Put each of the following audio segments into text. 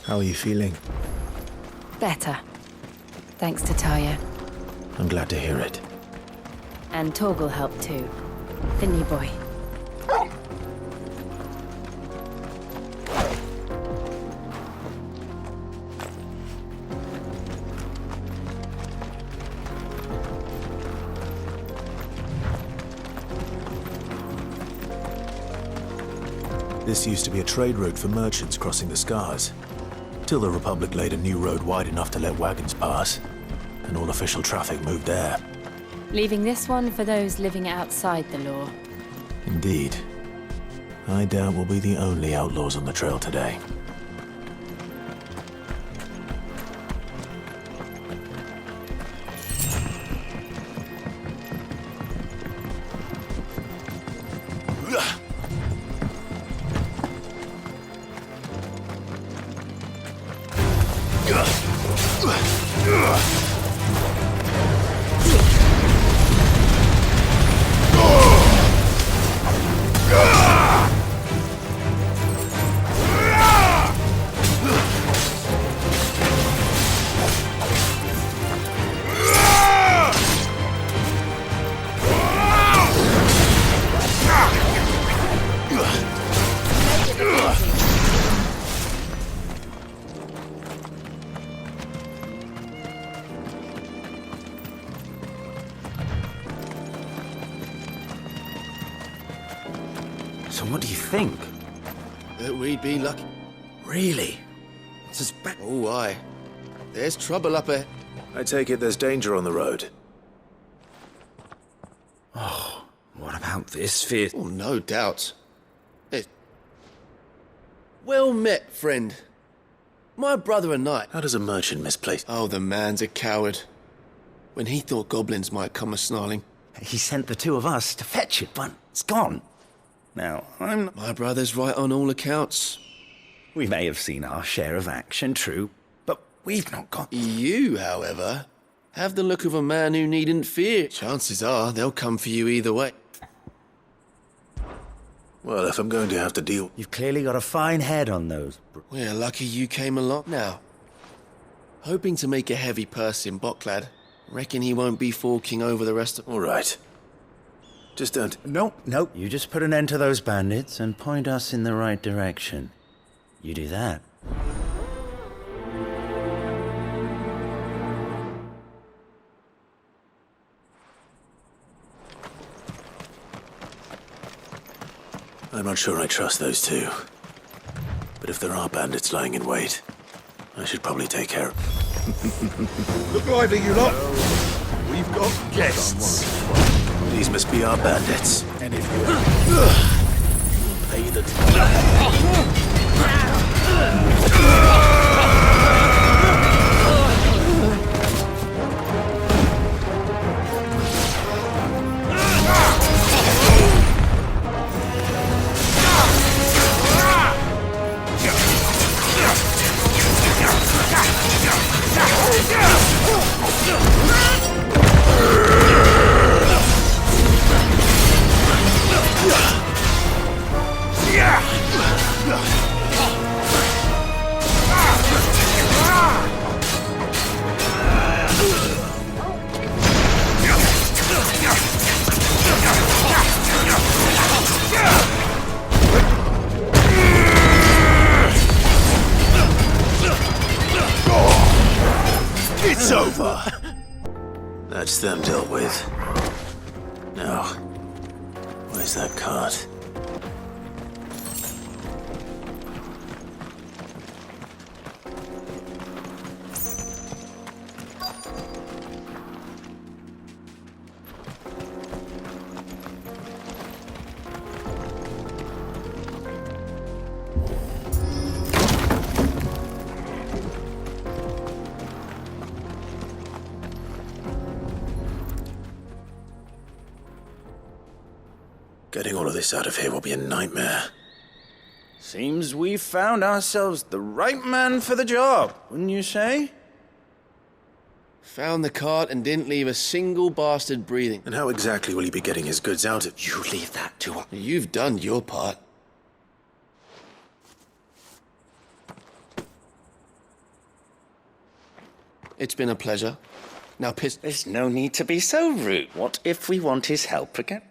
How are you feeling? Better. Thanks to Taya. I'm glad to hear it. And Torgal helped too. The new boy. This used to be a trade route for merchants crossing the Scars, till the Republic laid a new road wide enough to let wagons pass, and all official traffic moved there. Leaving this one for those living outside the law. Indeed. I doubt we'll be the only outlaws on the trail today. So what do you think? That we'd be lucky. Really? It's as bad. Oh, aye. There's trouble up ahead. I take it there's danger on the road. Oh, what about this fear? Oh, no doubt. Well met, friend. My brother and I. How does a merchant misplace? Oh, the man's a coward. When he thought goblins might come a-snarling. He sent the two of us to fetch it, but it's gone. Now, My brother's right on all accounts. We may have seen our share of action, true, but we've not got... You, however, have the look of a man who needn't fear. Chances are they'll come for you either way. Well, if I'm going to have to deal... You've clearly got a fine head on those. We're lucky you came along now. Hoping to make a heavy purse in Bocklad. Reckon he won't be forking over the rest of... All right. Just don't... Nope. You just put an end to those bandits and point us in the right direction. You do that. I'm not sure I trust those two. But if there are bandits lying in wait, I should probably take care of... Look lively, you lot! We've got guests. These must be our bandits. And if you Pay the... It's over! That's them dealt with. Now, where's that cart? Getting all of this out of here will be a nightmare. Seems we've found ourselves the right man for the job, wouldn't you say? Found the cart and didn't leave a single bastard breathing. And how exactly will he be getting his goods out of you? You leave that to us. You've done your part. It's been a pleasure. Now piss... There's no need to be so rude. What if we want his help again?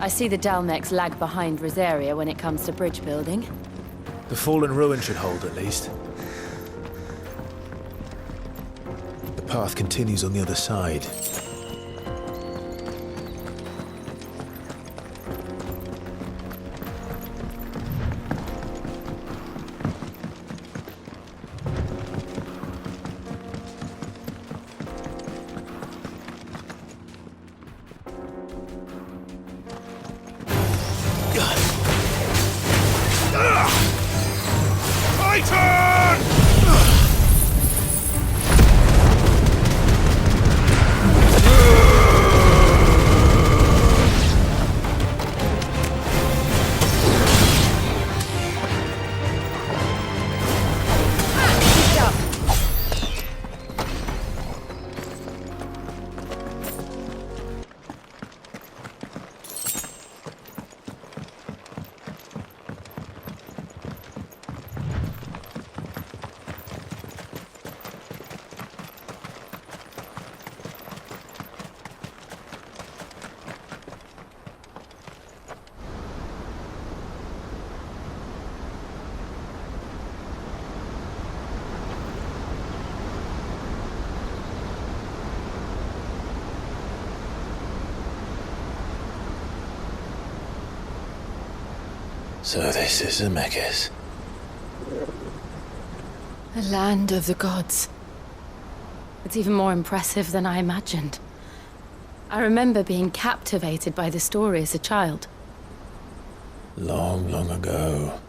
I see the Dalmex lag behind Rosaria when it comes to bridge building. The fallen ruin should hold, at least. The path continues on the other side. So this is Zemeckis. The land of the gods. It's even more impressive than I imagined. I remember being captivated by the story as a child. Long, long ago,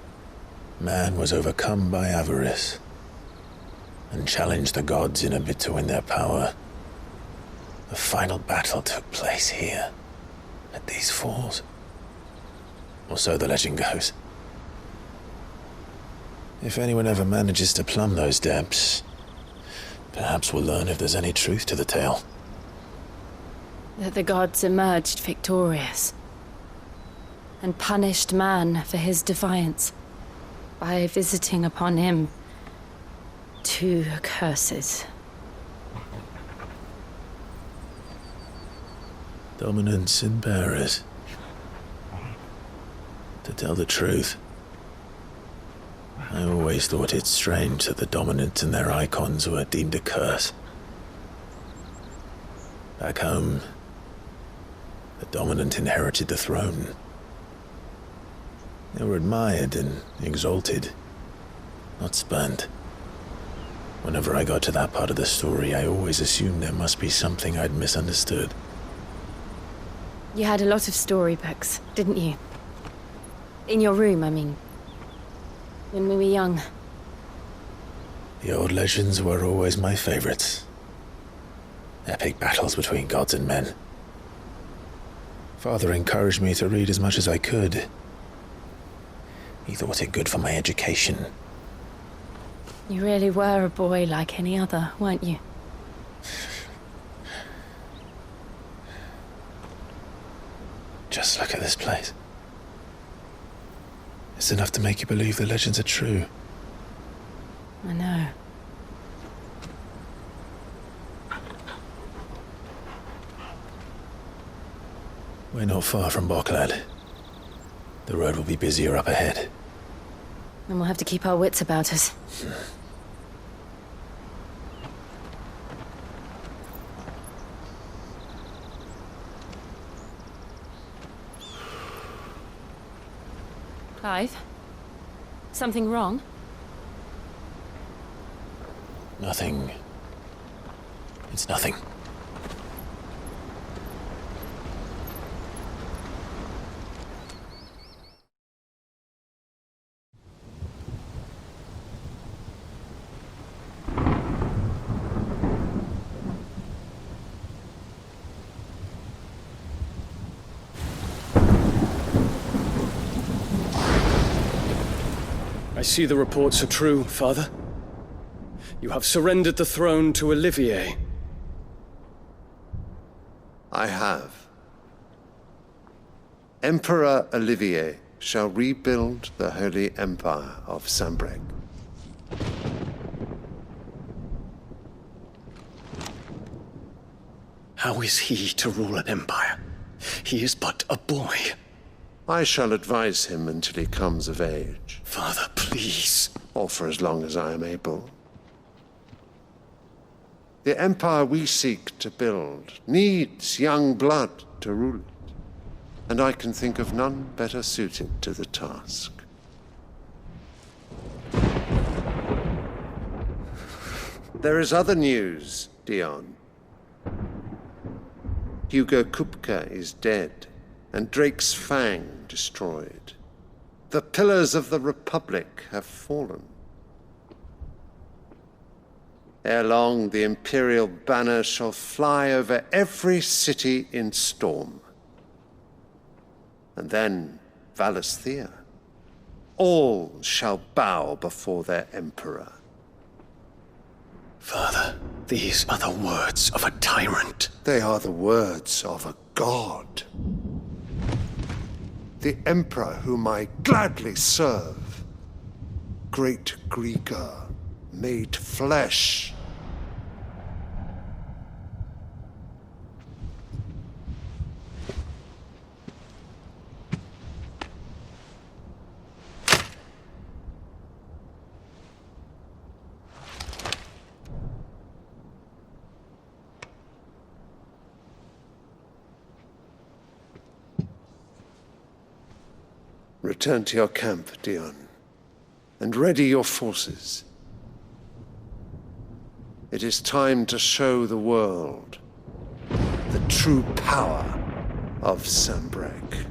man was overcome by avarice and challenged the gods in a bid to win their power. The final battle took place here, at these falls. Or so the legend goes. If anyone ever manages to plumb those depths, perhaps we'll learn if there's any truth to the tale. That the gods emerged victorious and punished man for his defiance by visiting upon him 2 curses. Dominance and bearers. To tell the truth, I always thought it strange that the dominant and their icons were deemed a curse. Back home, the dominant inherited the throne. They were admired and exalted, not spurned. Whenever I got to that part of the story, I always assumed there must be something I'd misunderstood. You had a lot of storybooks, didn't you? In your room, I mean. When we were young. The old legends were always my favorites. Epic battles between gods and men. Father encouraged me to read as much as I could. He thought it good for my education. You really were a boy like any other, weren't you? Just look at this place. It's enough to make you believe the legends are true. I know. We're not far from Boklad. The road will be busier up ahead. And we'll have to keep our wits about us. Clive? Something wrong? Nothing. It's nothing. see the reports are true, Father. You have surrendered the throne to Olivier. I have. Emperor Olivier shall rebuild the Holy Empire of Sambrec. How is he to rule an empire? He is but a boy. I shall advise him until he comes of age. Father, please. Or for as long as I am able. The empire we seek to build needs young blood to rule it, and I can think of none better suited to the task. There is other news, Dion. Hugo Kupka is dead, and Drake's Fang destroyed. The pillars of the Republic have fallen. Ere long, the Imperial banner shall fly over every city in Storm. And then Valisthea. All shall bow before their Emperor. Father, these are the words of a tyrant. They are the words of a god. The Emperor whom I gladly serve. Great Greeker, made flesh. Return to your camp, Dion, and ready your forces. It is time to show the world the true power of Sambrec.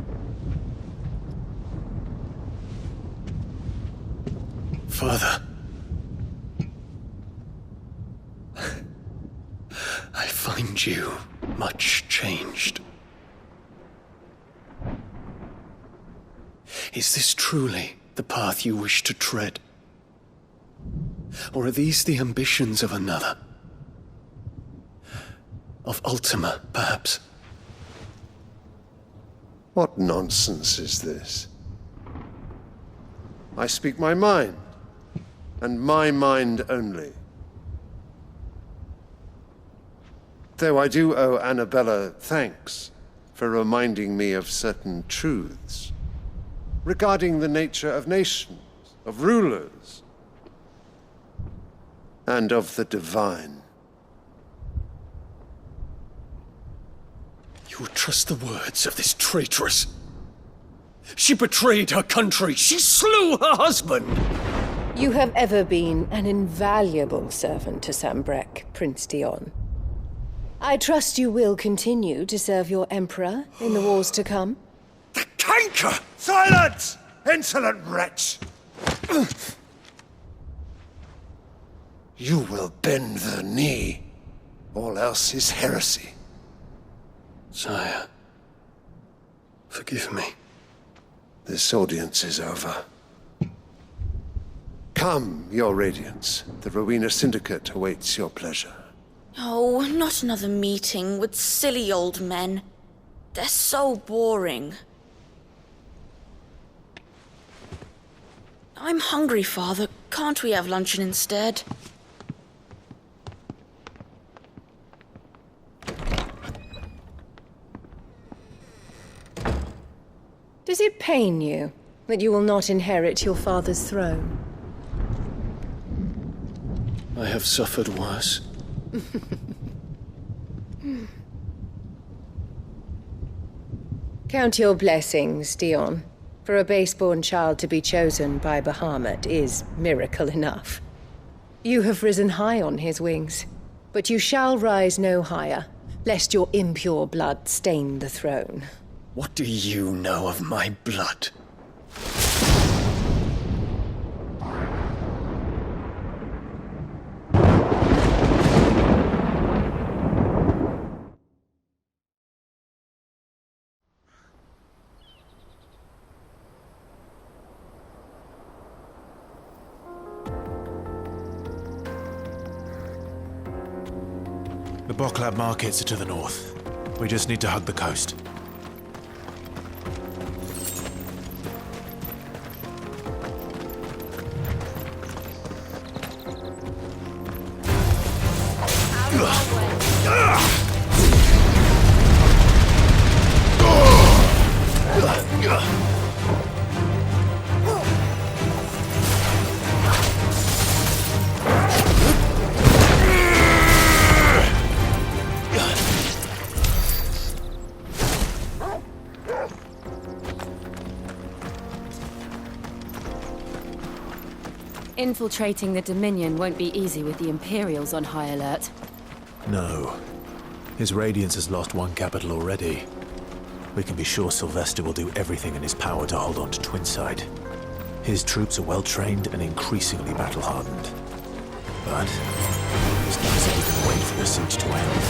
Father. I find you much changed. Is this truly the path you wish to tread? Or are these the ambitions of another? Of Ultima, perhaps? What nonsense is this? I speak my mind, and my mind only. Though I do owe Annabella thanks for reminding me of certain truths regarding the nature of nations, of rulers, and of the divine. You would trust the words of this traitress? She betrayed her country! She slew her husband! You have ever been an invaluable servant to Sambrec, Prince Dion. I trust you will continue to serve your Emperor in the wars to come. The canker! Silence! Insolent wretch! You will bend the knee. All else is heresy. Sire, forgive me. This audience is over. Come, your Radiance. The Rowena Syndicate awaits your pleasure. Oh, not another meeting with silly old men. They're so boring. I'm hungry, Father. Can't we have luncheon instead? Does it pain you that you will not inherit your father's throne? I have suffered worse. Count your blessings, Dion. For a base-born child to be chosen by Bahamut is miracle enough. You have risen high on his wings, but you shall rise no higher, lest your impure blood stain the throne. What do you know of my blood? The Boklab markets are to the north. We just need to hug the coast. Infiltrating the Dominion won't be easy with the Imperials on high alert. No. His Radiance has lost one capital already. We can be sure Sylvester will do everything in his power to hold on to Twinside. His troops are well-trained and increasingly battle-hardened. But it's not as if we can wait for the siege to end.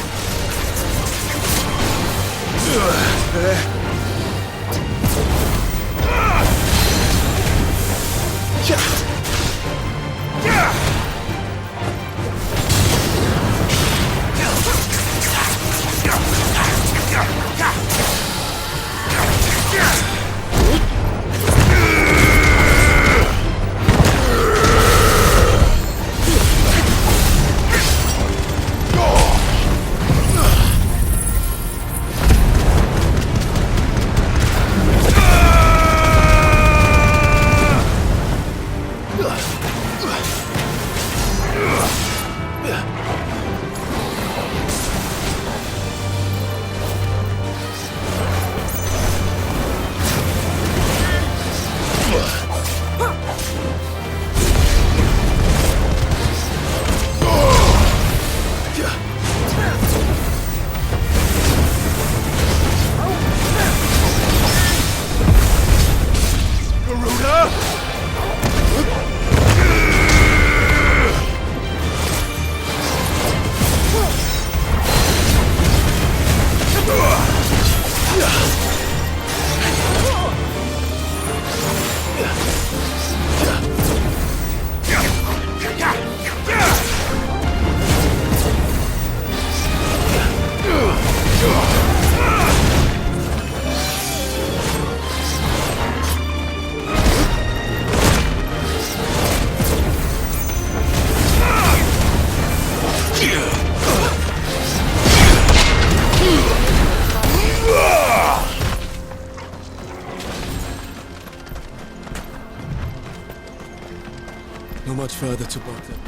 Not much further to Boklab.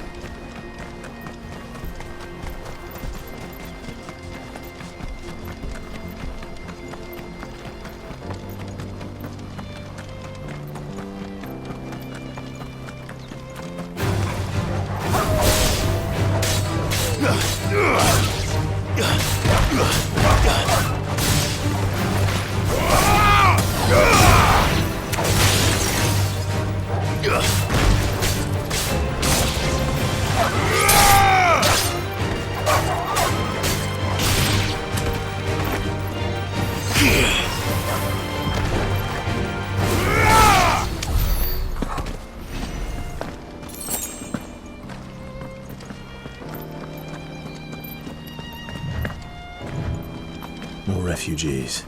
More refugees.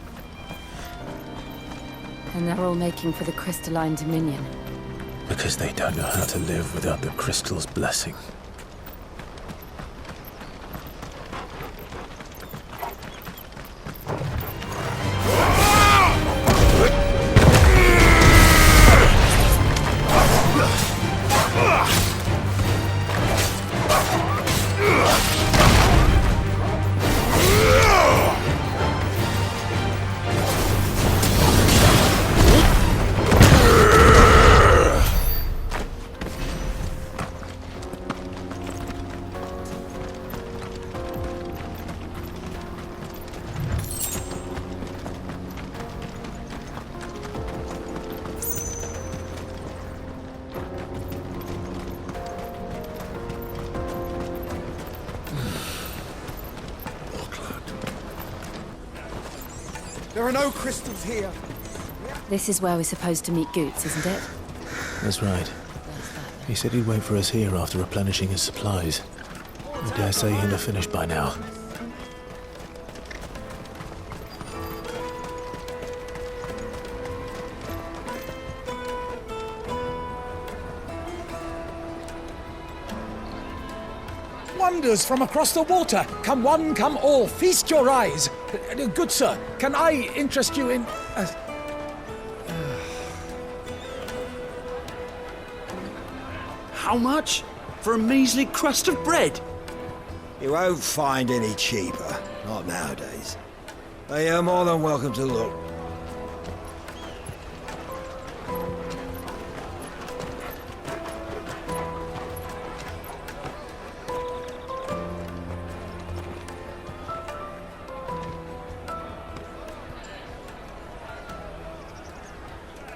And they're all making for the crystalline Dominion. Because they don't know how to live without the crystal's blessing. There are no crystals here. This is where we're supposed to meet Goots, isn't it? That's right. He said he'd wait for us here after replenishing his supplies. I dare say he'll have finished by now. wonders from across the water. Come one, come all, feast your eyes. Good sir, can I interest you in... How much? For a measly crust of bread? You won't find any cheaper. Not nowadays. But you're more than welcome to look.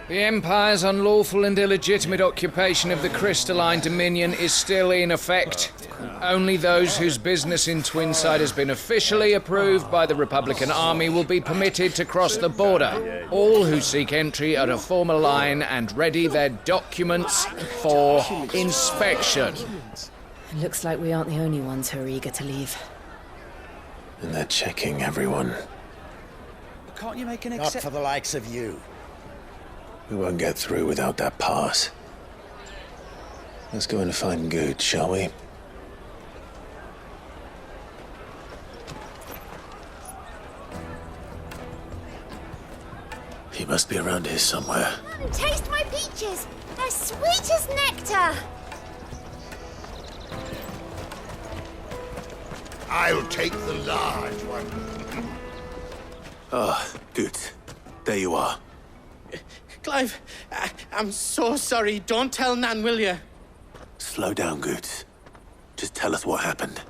The Empire's unlawful and illegitimate occupation of the crystalline dominion is still in effect. Only those whose business in Twinside has been officially approved by the Republican Army will be permitted to cross the border. All who seek entry are to form a line and ready their documents for inspection. It looks like we aren't the only ones who are eager to leave. And they're checking everyone. Can't you make an Not for the likes of you. We won't get through without that pass. Let's go and find Good, shall we? He must be around here somewhere. Taste my peaches! They're sweet as nectar! I'll take the large one. Ah, Good. There you are. Clive, I'm so sorry. Don't tell Nan, will you? Slow down, Good. Just tell us what happened.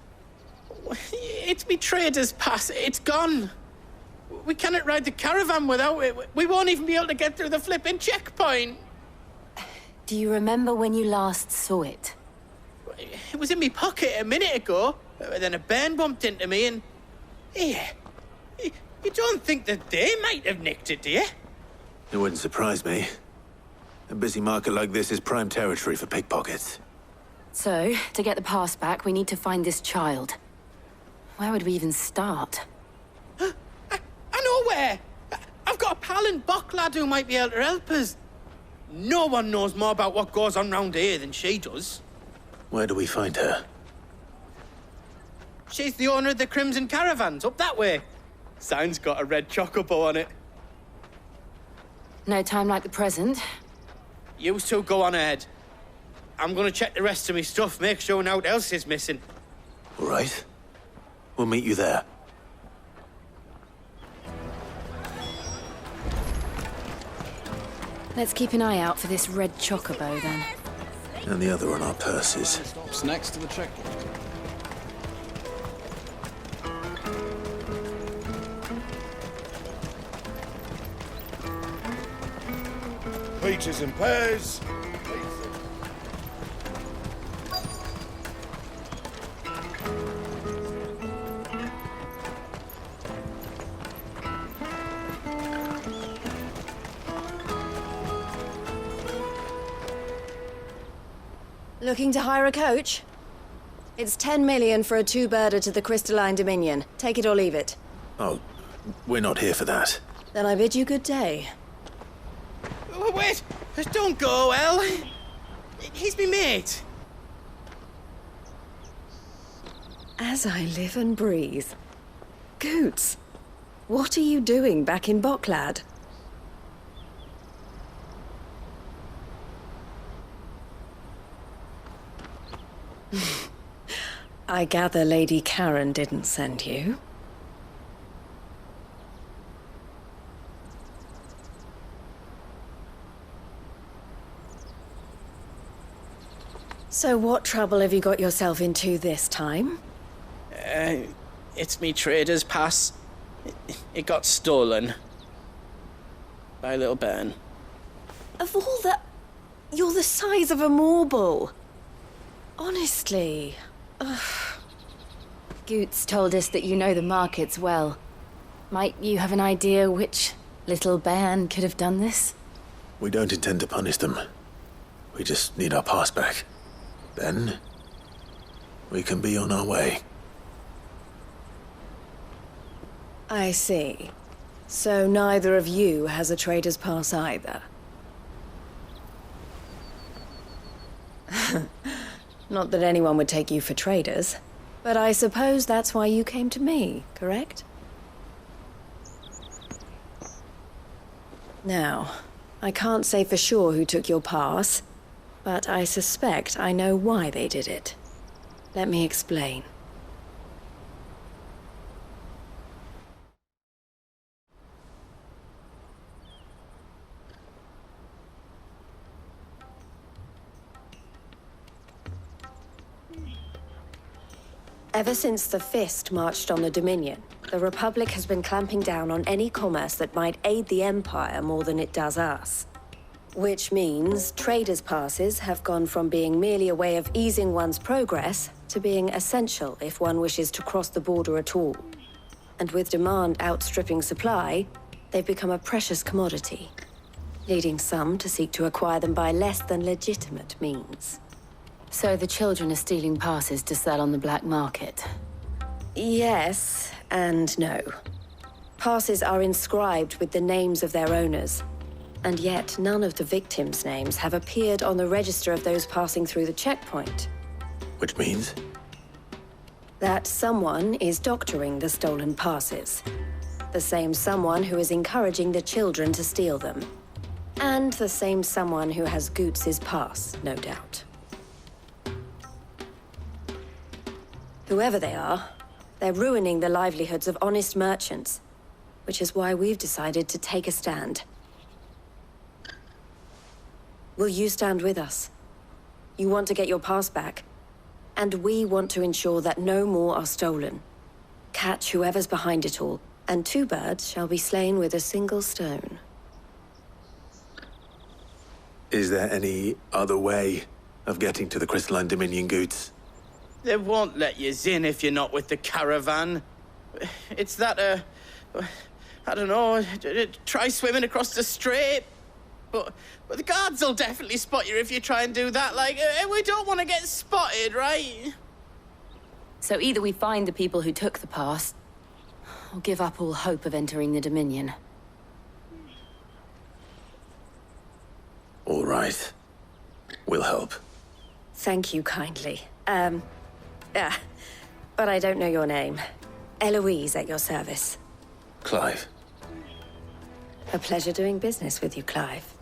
It's me trader's pass. It's gone. We cannot ride the caravan without it. We won't even be able to get through the flipping checkpoint. Do you remember when you last saw it? It was in my pocket a minute ago. Then a bairn bumped into me and... Yeah. You don't think that they might have nicked it, do you? It wouldn't surprise me. A busy market like this is prime territory for pickpockets. So, to get the pass back, we need to find this child. Where would we even start? I know where! I've got a pal in Bocklad who might be able to help us. No one knows more about what goes on round here than she does. Where do we find her? She's the owner of the Crimson Caravans, up that way. Sign's got a red chocobo on it. No time like the present. You two go on ahead. I'm gonna check the rest of my stuff, make sure naught else is missing. All right. We'll meet you there. Let's keep an eye out for this red chocobo, then. And the other on our purses. Stops next to the checkpoint. Peaches and pears. Looking to hire a coach? It's 10 million for a two-birder to the Crystalline Dominion. Take it or leave it. Oh, we're not here for that. Then I bid you good day. Wait! Don't go, El! He's me mate. As I live and breathe. Goots, what are you doing back in Bocklad? I gather Lady Karen didn't send you. So what trouble have you got yourself into this time? It's me trader's pass. It got stolen. By a little bairn. Of all the... You're the size of a marble. Honestly. Ugh. Goots told us that you know the markets well. Might you have an idea which little bairn could have done this? We don't intend to punish them. We just need our pass back. Then, we can be on our way. I see. So neither of you has a trader's pass either. Not that anyone would take you for traders. But I suppose that's why you came to me, correct? Now, I can't say for sure who took your pass, but I suspect I know why they did it. Let me explain. Ever since the Fist marched on the Dominion, the Republic has been clamping down on any commerce that might aid the Empire more than it does us. Which means traders' passes have gone from being merely a way of easing one's progress to being essential if one wishes to cross the border at all. And with demand outstripping supply, they've become a precious commodity, leading some to seek to acquire them by less than legitimate means. So the children are stealing passes to sell on the black market? Yes, and no. Passes are inscribed with the names of their owners, and yet none of the victims' names have appeared on the register of those passing through the checkpoint. Which means? That someone is doctoring the stolen passes. The same someone who is encouraging the children to steal them. And the same someone who has Goots's pass, no doubt. Whoever they are, they're ruining the livelihoods of honest merchants, which is why we've decided to take a stand. Will you stand with us? You want to get your pass back, and we want to ensure that no more are stolen. Catch whoever's behind it all, and 2 birds shall be slain with a single stone. Is there any other way of getting to the Crystalline Dominion Goots? They won't let you in if you're not with the caravan. It's that, I don't know, try swimming across the strait. But the guards will definitely spot you if you try and do that. Like, we don't want to get spotted, right? So either we find the people who took the pass, or give up all hope of entering the Dominion. All right. We'll help. Thank you kindly. But I don't know your name. Eloise at your service. Clive. A pleasure doing business with you, Clive.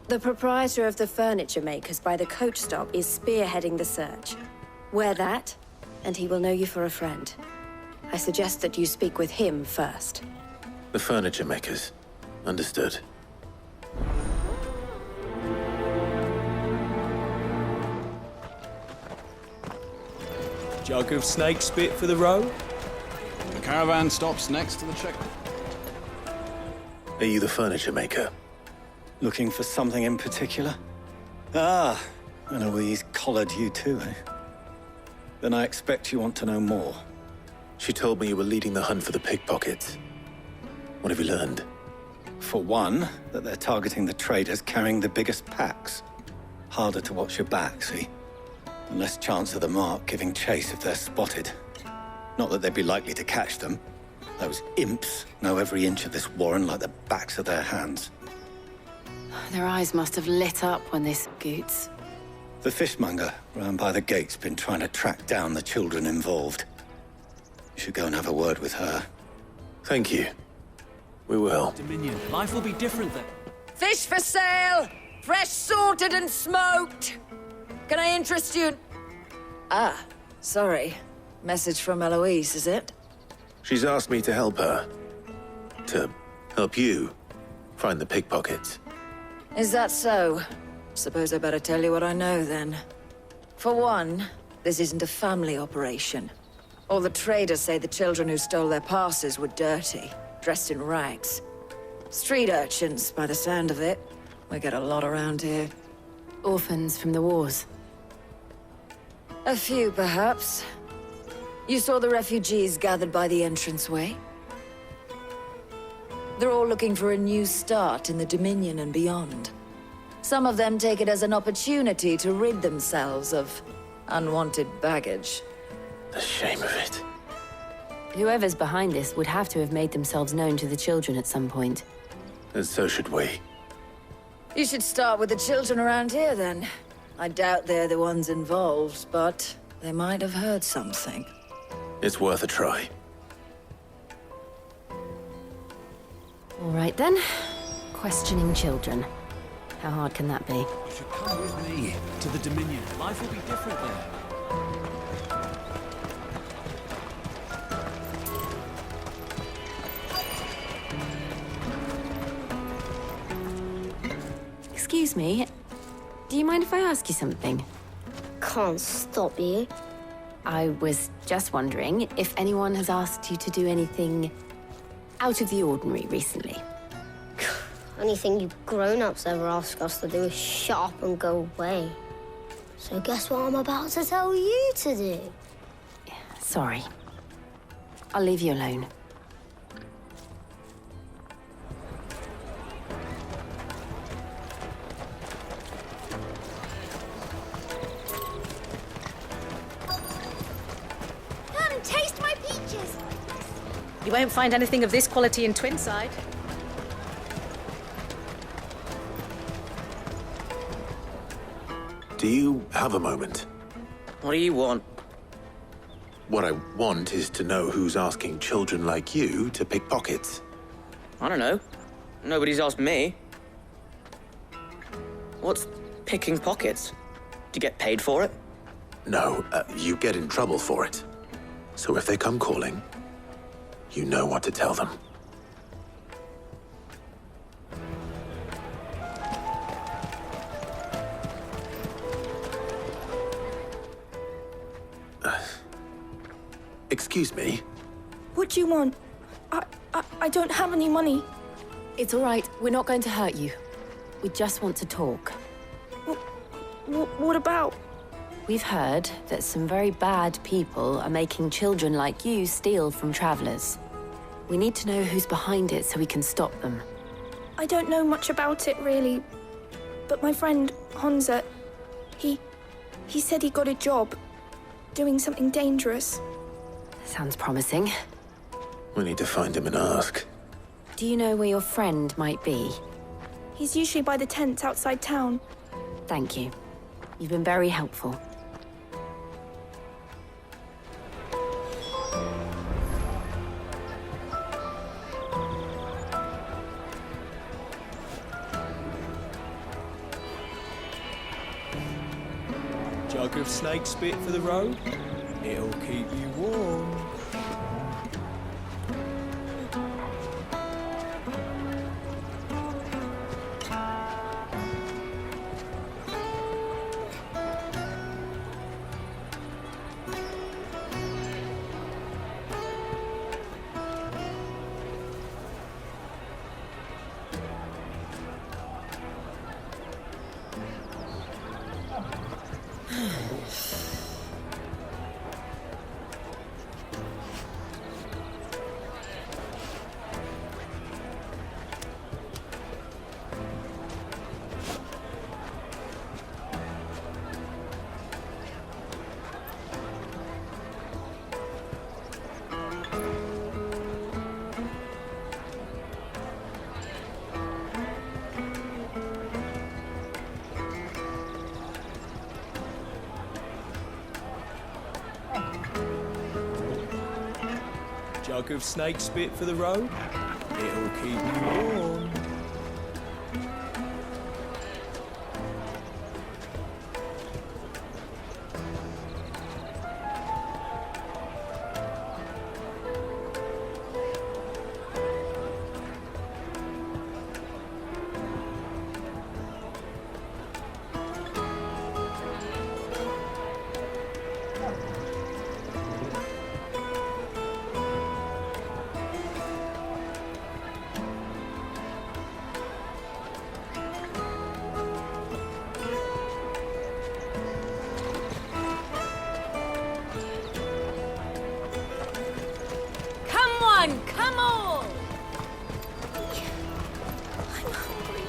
The proprietor of the furniture makers by the coach stop is spearheading the search. Wear that, and he will know you for a friend. I suggest that you speak with him first. The furniture makers. Understood. Jug of snake spit for the road? The caravan stops next to the check. Are you the furniture maker? Looking for something in particular? Ah, Eloise collared you too, eh? Then I expect you want to know more. She told me you were leading the hunt for the pickpockets. What have you learned? For one, that they're targeting the traders carrying the biggest packs. Harder to watch your back, see? And less chance of the mark giving chase if they're spotted. Not that they'd be likely to catch them. Those imps know every inch of this warren like the backs of their hands. Their eyes must have lit up when they saw Goots. The fishmonger round by the gate's been trying to track down the children involved. You should go and have a word with her. Thank you. We will. Dominion, life will be different then. Fish for sale! Fresh sorted and smoked! Can I interest you in... Ah, sorry. Message from Eloise, is it? She's asked me to help her. To help you find the pickpockets. Is that so? Suppose I better tell you what I know, then. For one, this isn't a family operation. All the traders say the children who stole their passes were dirty, dressed in rags. Street urchins, by the sound of it. We get a lot around here. Orphans from the wars. A few, perhaps. You saw the refugees gathered by the entranceway? They're all looking for a new start in the Dominion and beyond. Some of them take it as an opportunity to rid themselves of unwanted baggage. The shame of it. Whoever's behind this would have to have made themselves known to the children at some point. And so should we. You should start with the children around here, then. I doubt they're the ones involved, but they might have heard something. It's worth a try. All right, then. Questioning children. How hard can that be? You should come with me to the Dominion. Life will be different there. Excuse me, do you mind if I ask you something? Can't stop you. I was just wondering if anyone has asked you to do anything out of the ordinary recently. Anything you grown-ups ever ask us to do is shut up and go away. So guess what I'm about to tell you to do? Sorry. I'll leave you alone. Come, taste my peaches! You won't find anything of this quality in Twinside. Do you have a moment? What do you want? What I want is to know who's asking children like you to pick pockets. I don't know. Nobody's asked me. What's picking pockets? Do you get paid for it? No, you get in trouble for it. So if they come calling, you know what to tell them. Excuse me? What do you want? I don't have any money. It's all right. We're not going to hurt you. We just want to talk. What about? We've heard that some very bad people are making children like you steal from travelers. We need to know who's behind it so we can stop them. I don't know much about it, really. But my friend, Honza, he said he got a job doing something dangerous. Sounds promising. We need to find him and ask. Do you know where your friend might be? He's usually by the tents outside town. Thank you. You've been very helpful. Jug of snake spit for the road. It'll keep you warm. Jug of snake spit for the road. It'll keep you warm. Come on! I'm hungry.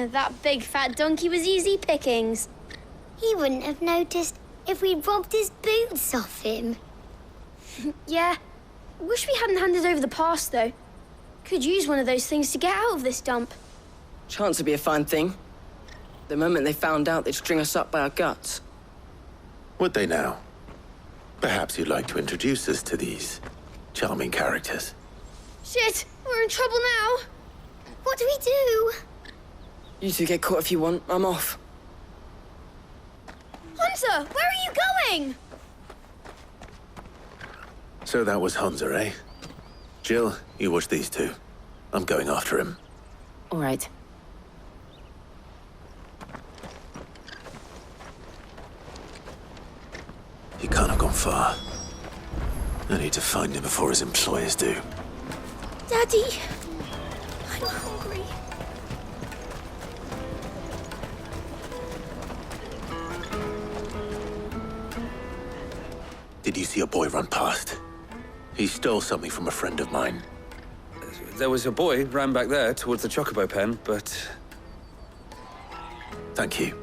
That big fat donkey was easy pickings. He wouldn't have noticed if we robbed his boots off him? Yeah. Wish we hadn't handed over the pass, though. Could use one of those things to get out of this dump. Chance would be a fine thing. The moment they found out, they'd string us up by our guts. Would they now? Perhaps you'd like to introduce us to these charming characters. Shit! We're in trouble now! What do we do? You two get caught if you want. I'm off. Hunter! Where are you going? So that was Hunter, eh? Jill, you watch these two. I'm going after him. All right. He can't have gone far. I need to find him before his employers do. Daddy! I'm hungry. Did you see a boy run past? He stole something from a friend of mine. There was a boy ran back there towards the chocobo pen, but... Thank you.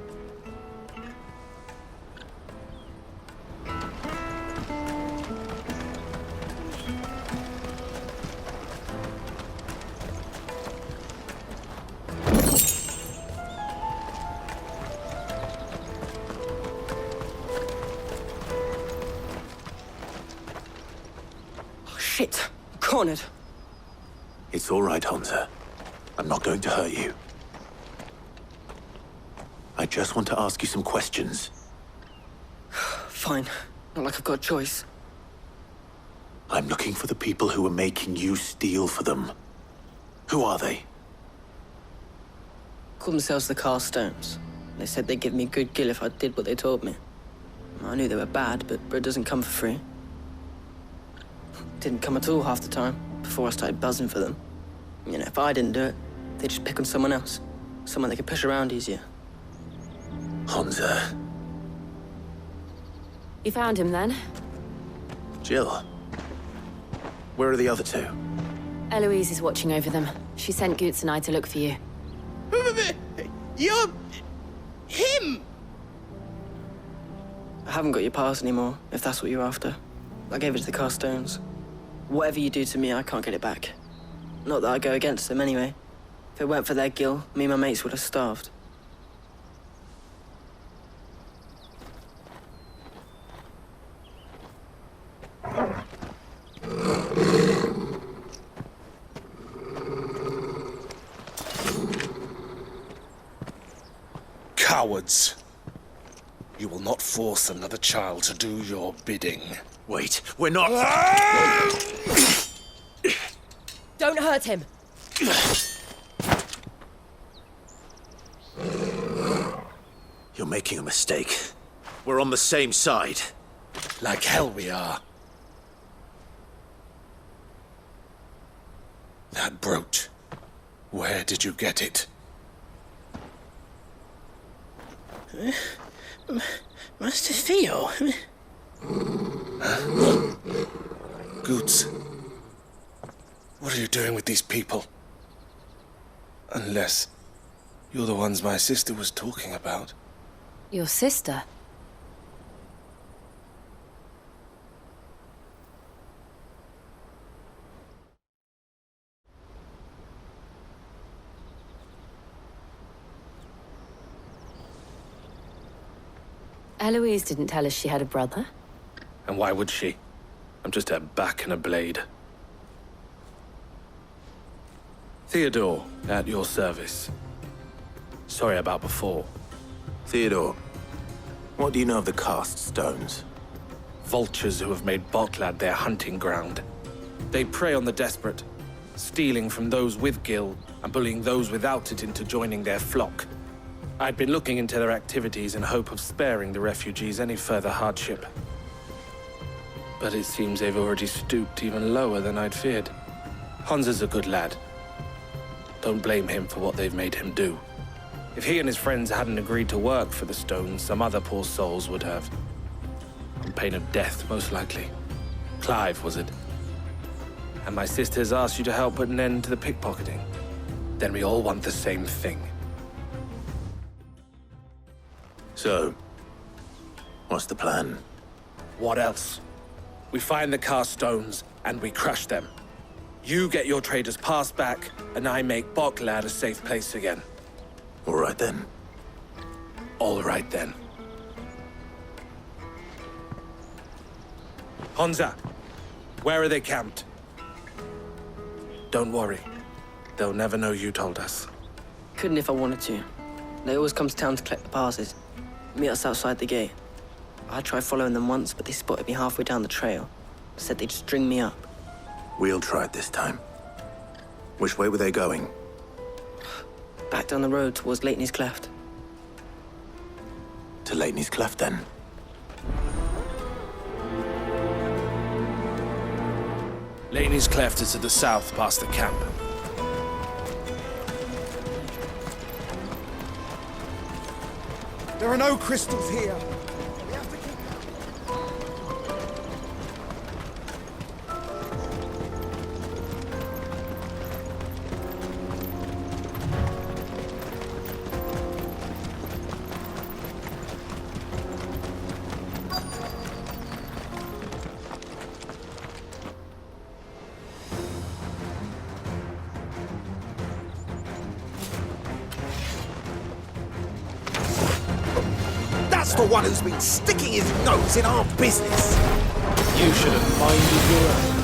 Shit! Cornered. It's all right, Hunter. I'm not going to hurt you. I just want to ask you some questions. Fine. Not like I've got a choice. I'm looking for the people who are making you steal for them. Who are they? Called themselves the Carstones. They said they'd give me good gill if I did what they told me. I knew they were bad, but bread doesn't come for free. Didn't come at all half the time, before I started buzzing for them. You know, if I didn't do it, they'd just pick on someone else. Someone they could push around easier. Hunter. You found him then? Jill. Where are the other two? Eloise is watching over them. She sent Goots and I to look for you. You're... him! I haven't got your pass anymore, if that's what you're after. I gave it to the Carstones. Whatever you do to me, I can't get it back. Not that I go against them anyway. If it weren't for their gill, me and my mates would have starved. Cowards. You will not force another child to do your bidding. Wait, we're not... Don't hurt him. You're making a mistake. We're on the same side. Like hell we are. That brooch. Where did you get it? Master Theo. Goots. What are you doing with these people? Unless you're the ones my sister was talking about. Your sister? Eloise didn't tell us she had a brother. And why would she? I'm just her back and a blade. Theodore, at your service. Sorry about before. Theodore, what do you know of the Cast Stones? Vultures who have made Botlad their hunting ground. They prey on the desperate, stealing from those with gill and bullying those without it into joining their flock. I'd been looking into their activities in hope of sparing the refugees any further hardship. But it seems they've already stooped even lower than I'd feared. Hunter's a good lad. Don't blame him for what they've made him do. If he and his friends hadn't agreed to work for the Stones, some other poor souls would have. On pain of death, most likely. Clive, was it? And my sisters asked you to help put an end to the pickpocketing. Then we all want the same thing. So, What's the plan? What else? We find the cast stones and we crush them. You get your traders' pass back, and I make Boklad a safe place again. All right then. All right then. Honza, where are they camped? Don't worry. They'll never know you told us. Couldn't if I wanted to. They always come to town to collect the passes. Meet us outside the gate. I tried following them once, but they spotted me halfway down the trail. Said they'd string me up. We'll try it this time. Which way were they going? Back down the road towards Leighton's Cleft. To Leighton's Cleft, then? Leighton's Cleft is to the south, past the camp. There are no crystals here. That's the one who's been sticking his nose in our business. You should have minded your own.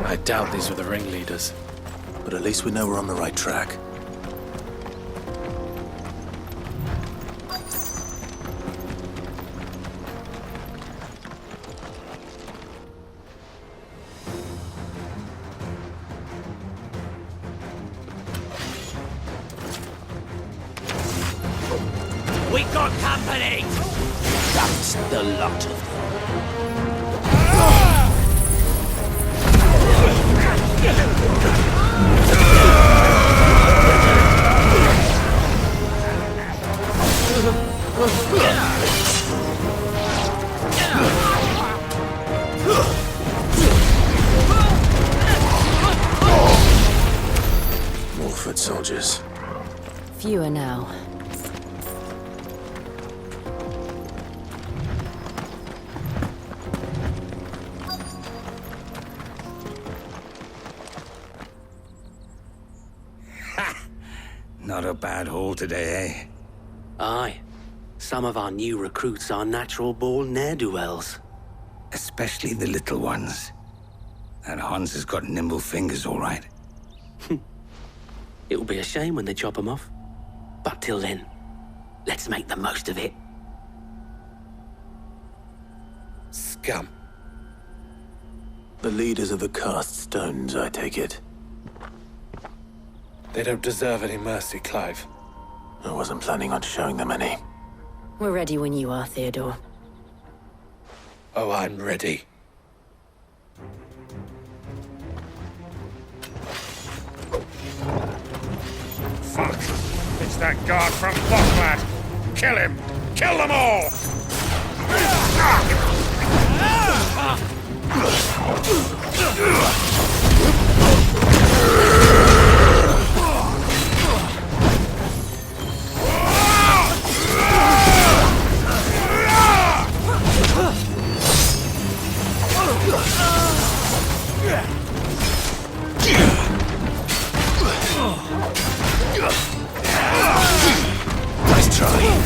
I doubt these were the ringleaders. But at least we know we're on the right track. We got company! That's the lot of them. More foot soldiers. Fewer now. Not a bad haul today, eh? Aye. Some of our new recruits are natural-born ne'er-do-wells. Especially the little ones. That Hans has got nimble fingers, all right. It'll be a shame when they chop them off. But till then, let's make the most of it. Scum. The leaders of the cast stones, I take it. They don't deserve any mercy, Clive. I wasn't planning on showing them any. We're ready when you are, Theodore. Oh, I'm ready. Fuck! It's that guard from Boklad! Kill him! Kill them all! Nice try.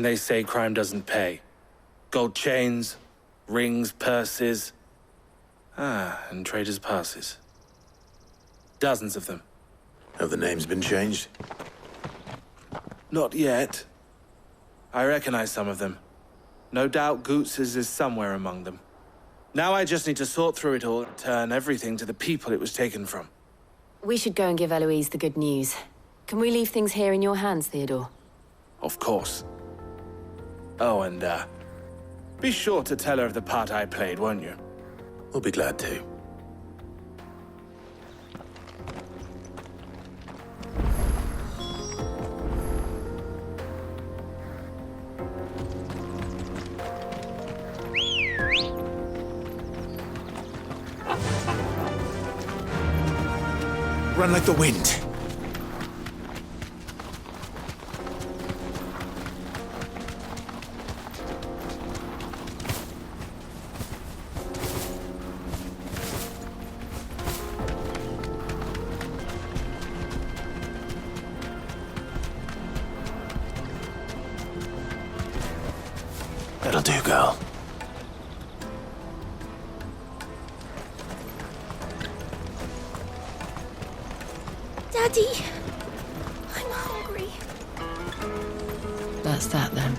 they say crime doesn't pay. Gold chains, rings, purses. And traders' passes. Dozens of them. Have the names been changed? Not yet. I recognize some of them. No doubt Goots's is somewhere among them. Now I just need to sort through it all and turn everything to the people it was taken from. We should go and give Eloise the good news. Can we leave things here in your hands, Theodore? Of course. Oh, and, be sure to tell her of the part I played, won't you? We'll be glad to. Run like the wind. That'll do, girl. Daddy, I'm hungry. That's that then.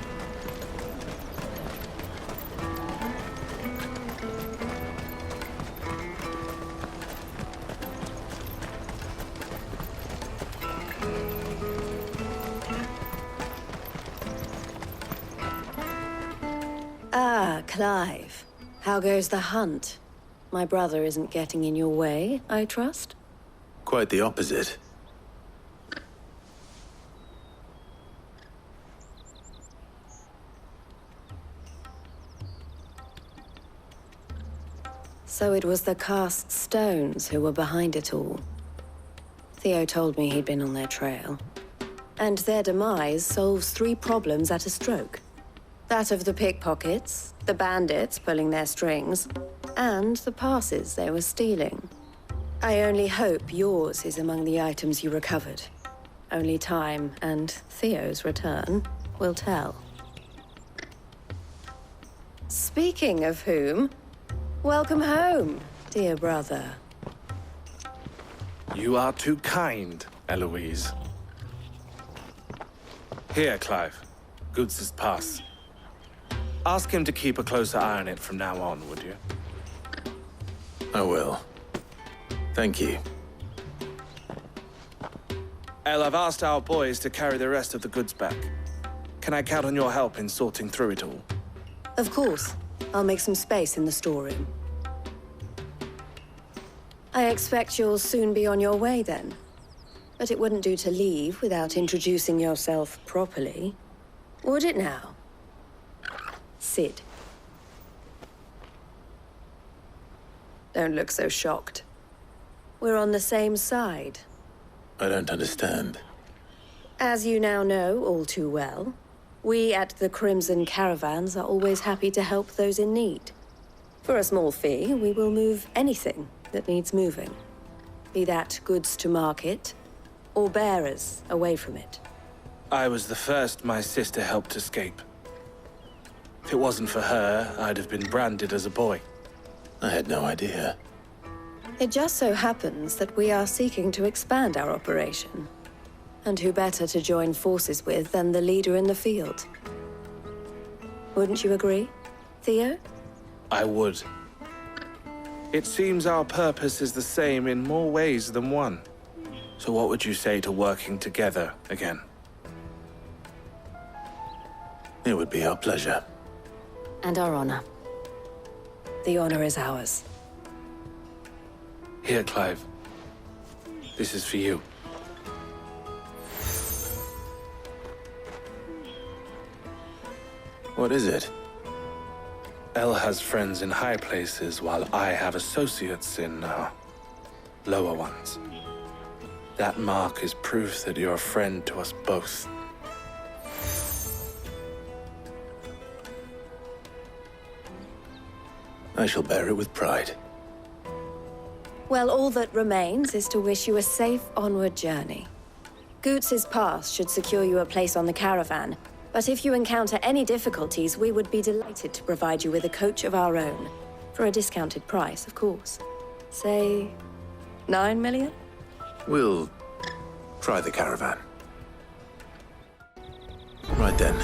Ah, Clive. How goes the hunt? My brother isn't getting in your way, I trust? Quite the opposite. So it was the cast stones who were behind it all. Theo told me he'd been on their trail. And their demise solves 3 problems at a stroke. That of the pickpockets, the bandits pulling their strings, and the passes they were stealing. I only hope yours is among the items you recovered. Only time and Theo's return will tell. Speaking of whom, welcome home, dear brother. You are too kind, Eloise. Here, Clive. Goods' pass. Ask him to keep a closer eye on it from now on, would you? I will. Thank you. El, I've asked our boys to carry the rest of the goods back. Can I count on your help in sorting through it all? Of course. I'll make some space in the storeroom. I expect you'll soon be on your way then. But it wouldn't do to leave without introducing yourself properly. Would it now? Sid. Don't look so shocked. We're on the same side. I don't understand. As you now know all too well, we at the Crimson Caravans are always happy to help those in need. For a small fee, we will move anything that needs moving. Be that goods to market, or bearers away from it. I was the first my sister helped escape. If it wasn't for her, I'd have been branded as a boy. I had no idea. It just so happens that we are seeking to expand our operation. And who better to join forces with than the leader in the field? Wouldn't you agree, Theo? I would. It seems our purpose is the same in more ways than one. So what would you say to working together again? It would be our pleasure. And our honor. The honor is ours. Here, Clive. This is for you. What is it? El has friends in high places, while I have associates in, lower ones. That mark is proof that you're a friend to us both. I shall bear it with pride. Well, all that remains is to wish you a safe onward journey. Goots's pass should secure you a place on the caravan, But if you encounter any difficulties, we would be delighted to provide you with a coach of our own. For a discounted price, of course. Say, 9 million? We'll try the caravan. Right then.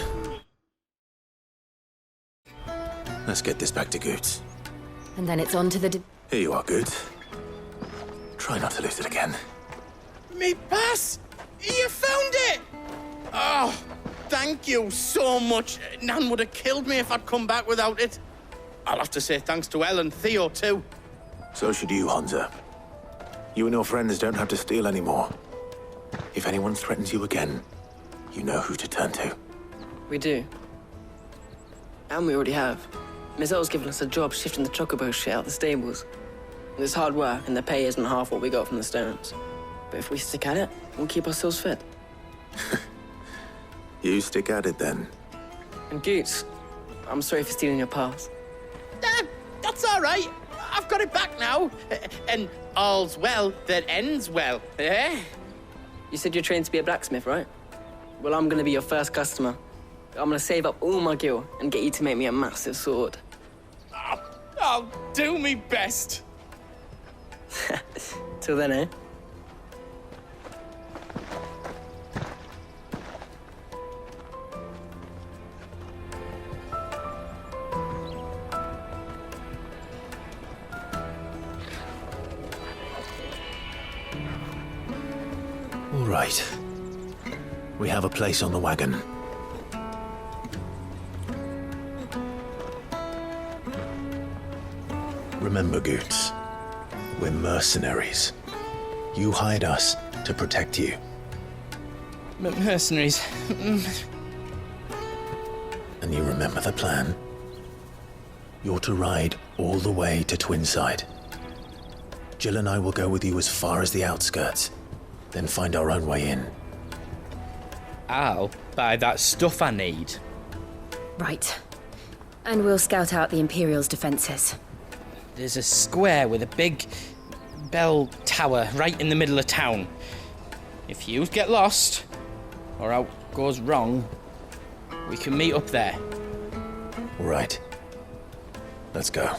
Let's get this back to Goots. And then it's on to the... Here you are, Goots. Try not to lose it again. Me pass! You found it! Oh, thank you so much. Nan would have killed me if I'd come back without it. I'll have to say thanks to Elle and Theo, too. So should you, Hansa. You and your friends don't have to steal anymore. If anyone threatens you again, you know who to turn to. We do. And we already have. Miss Elle's given us a job shifting the chocobo shit out the stables. It's hard work, and the pay isn't half what we got from the Stones. But if we stick at it, we'll keep ourselves fit. You stick at it, then. And Goots, I'm sorry for stealing your pass. That's all right. I've got it back now. And all's well that ends well, eh? You said you're trained to be a blacksmith, right? Well, I'm gonna be your first customer. I'm gonna save up all my gil and get you to make me a massive sword. I'll do me best. Till then, eh? All right. We have a place on the wagon. Remember, Goots, we're mercenaries. You hired us to protect you. Mercenaries. And you remember the plan? You're to ride all the way to Twinside. Jill and I will go with you as far as the outskirts, then find our own way in. I'll buy that stuff I need. Right. And we'll scout out the Imperial's defenses. There's a square with a big bell tower right in the middle of town. If you get lost, or out goes wrong, we can meet up there. All right. Let's go.